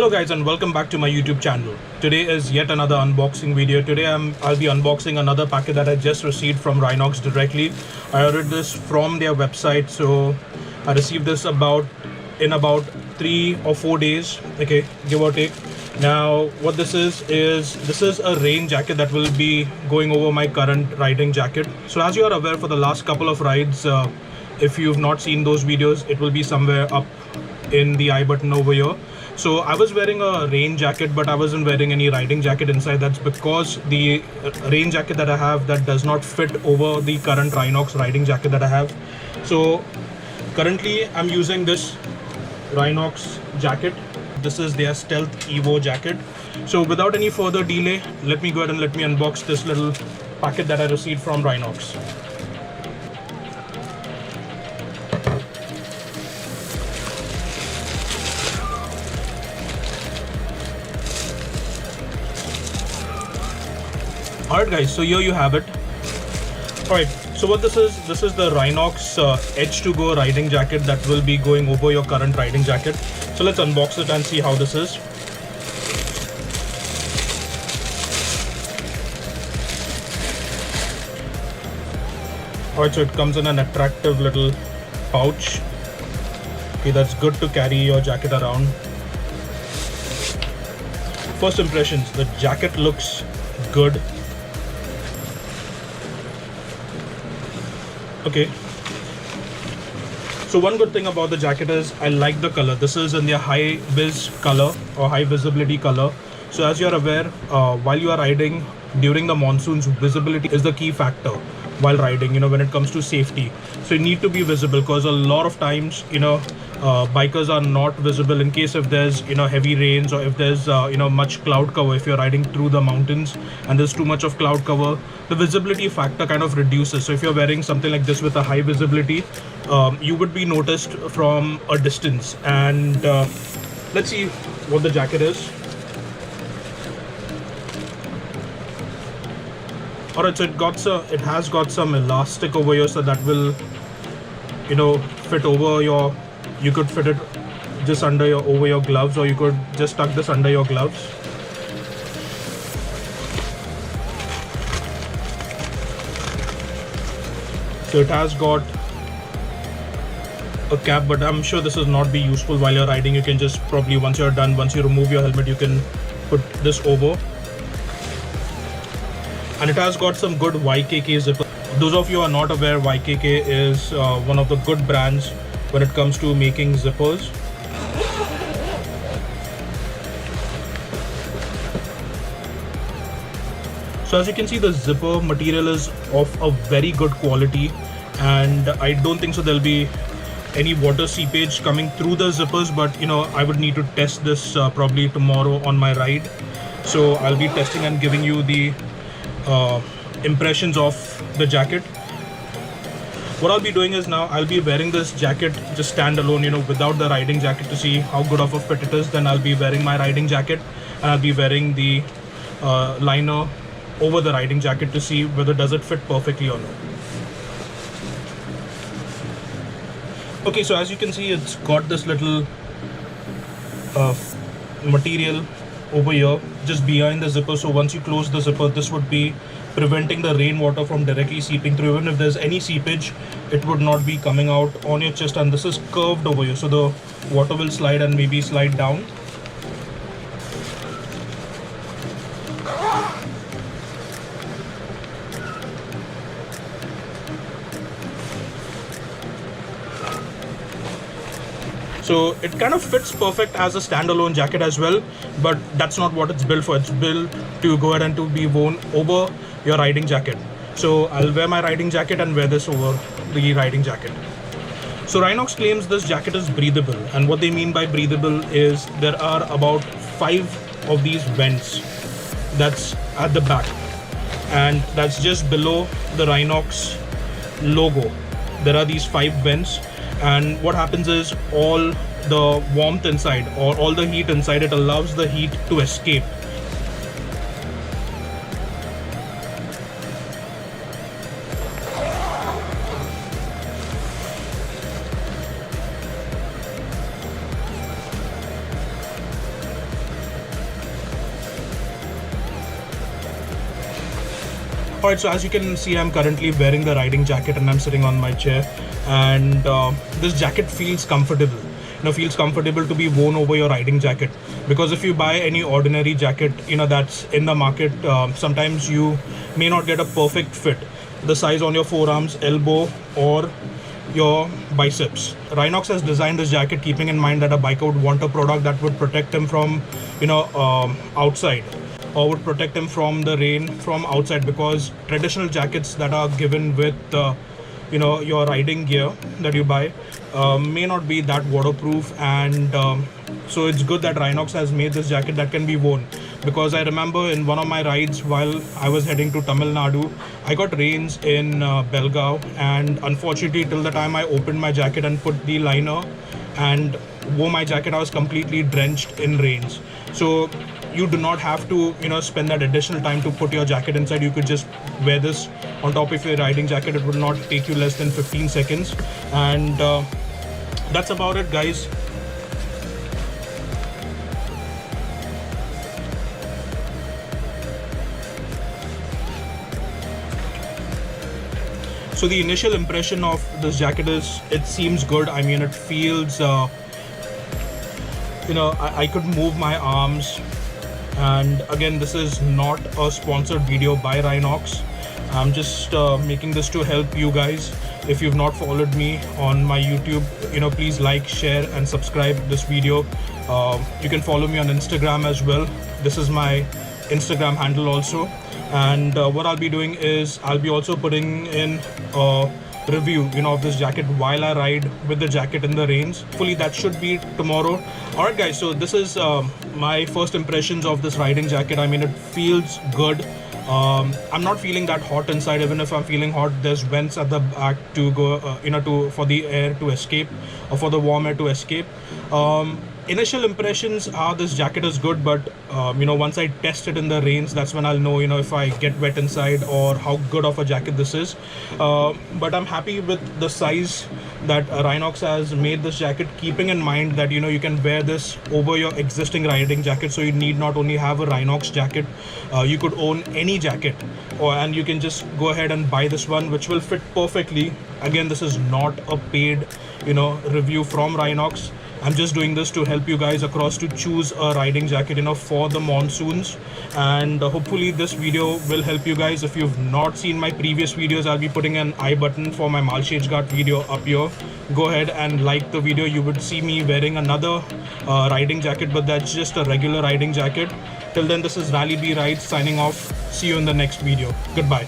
Hello guys and welcome back to my YouTube channel. Today is yet another unboxing video. Today I'll be unboxing another packet that I just received from Rhinox directly. I ordered this from their website, so I received this in about 3 or 4 days, okay, give or take. Now what this is a rain jacket that will be going over my current riding jacket. So as you are aware, for the last couple of rides, if you've not seen those videos, it will be somewhere up in the I button over here. So I was wearing a rain jacket, but I wasn't wearing any riding jacket inside. That's because the rain jacket that I have, that does not fit over the current Rhinox riding jacket that I have. So currently I'm using this Rhinox jacket. This is their Stealth Evo jacket. So without any further delay, let me go ahead and let me unbox this little packet that I received from Rhinox. Alright guys, so here you have it. Alright, so what this is the Rhinox Edge2Go riding jacket that will be going over your current riding jacket. So let's unbox it and see how this is. Alright, so it comes in an attractive little pouch. Okay, that's good to carry your jacket around. First impressions, the jacket looks good. Okay, so one good thing about the jacket is I like the color. This is in their high vis color or high visibility color. So as you're aware, while you are riding during the monsoons, visibility is the key factor while riding, when it comes to safety. So you need to be visible, because a lot of times, bikers are not visible in case if there's, heavy rains, or if there's, much cloud cover. If you're riding through the mountains and there's too much of cloud cover, the visibility factor kind of reduces. So if you're wearing something like this with a high visibility, you would be noticed from a distance. And let's see what the jacket is. Alright, so it has got some elastic over here, so that will, fit over your. You could fit it just over your gloves, or you could just tuck this under your gloves. So it has got a cap, but I'm sure this will not be useful while you're riding. You can just probably, once you're done, once you remove your helmet, you can put this over. And it has got some good YKK zipper. Those of you who are not aware, YKK is one of the good brands when it comes to making zippers. So as you can see, the zipper material is of a very good quality, and I don't think so there'll be any water seepage coming through the zippers, but I would need to test this probably tomorrow on my ride. So I'll be testing and giving you the impressions of the jacket. What I'll be doing is, now I'll be wearing this jacket just standalone, without the riding jacket, to see how good of a fit it is. Then I'll be wearing my riding jacket, and I'll be wearing the liner over the riding jacket to see whether does it fit perfectly or not. Okay, so as you can see, it's got this little material over here just behind the zipper. So once you close the zipper, this would be preventing the rainwater from directly seeping through. Even if there's any seepage, it would not be coming out on your chest. And this is curved over here, so the water will slide and maybe slide down. So it kind of fits perfect as a standalone jacket as well, but that's not what it's built for. It's built to go ahead and to be worn over your riding jacket. So I'll wear my riding jacket and wear this over the riding jacket. So Rhinox claims this jacket is breathable, and what they mean by breathable is there are about 5 of these vents that's at the back, and that's just below the Rhinox logo. There are these 5 vents, and what happens is all the warmth inside, or all the heat inside, it allows the heat to escape. Alright, so as you can see, I'm currently wearing the riding jacket and I'm sitting on my chair, and this jacket feels comfortable. Feels comfortable to be worn over your riding jacket, because if you buy any ordinary jacket that's in the market, sometimes you may not get a perfect fit, the size on your forearms, elbow, or your biceps. Rhinox has designed this jacket keeping in mind that a biker would want a product that would protect him from outside, or would protect him from the rain from outside, because traditional jackets that are given with your riding gear that you buy may not be that waterproof, and so it's good that Rhinox has made this jacket that can be worn. Because I remember in one of my rides while I was heading to Tamil Nadu, I got rains in Belgaum, and unfortunately till the time I opened my jacket and put the liner and wore my jacket, I was completely drenched in rains. So you do not have to spend that additional time to put your jacket inside. You could just wear this on top of your riding jacket. It would not take you less than 15 seconds, and that's about it, guys. So the initial impression of this jacket is it seems good. I mean, it feels I could move my arms. And again, this is not a sponsored video by Rhinox. I'm just making this to help you guys. If you've not followed me on my YouTube, please like, share and subscribe this video. You can follow me on Instagram as well. This is my Instagram handle also. And what I'll be doing is I'll be also putting in a review of this jacket while I ride with the jacket in the rains. Hopefully that should be tomorrow. Alright guys, so this is my first impressions of this riding jacket. I mean, it feels good. I'm not feeling that hot inside. Even if I'm feeling hot, there's vents at the back to go for the air to escape, or for the warm air to escape. Initial impressions are this jacket is good, but once I test it in the rains, that's when I'll know if I get wet inside or how good of a jacket this is. But I'm happy with the size that Rhinox has made this jacket, keeping in mind that you can wear this over your existing riding jacket. So you need not only have a Rhinox jacket, you could own any jacket, and you can just go ahead and buy this one, which will fit perfectly. Again, this is not a paid review from Rhinox. I'm just doing this to help you guys across to choose a riding jacket for the monsoons, and hopefully this video will help you guys. If you've not seen my previous videos, I'll be putting an I button for my Malshejgat video up here. Go ahead and like the video. You would see me wearing another riding jacket, but that's just a regular riding jacket. Till then, this is Rally B Rides signing off. See you in the next video. Goodbye.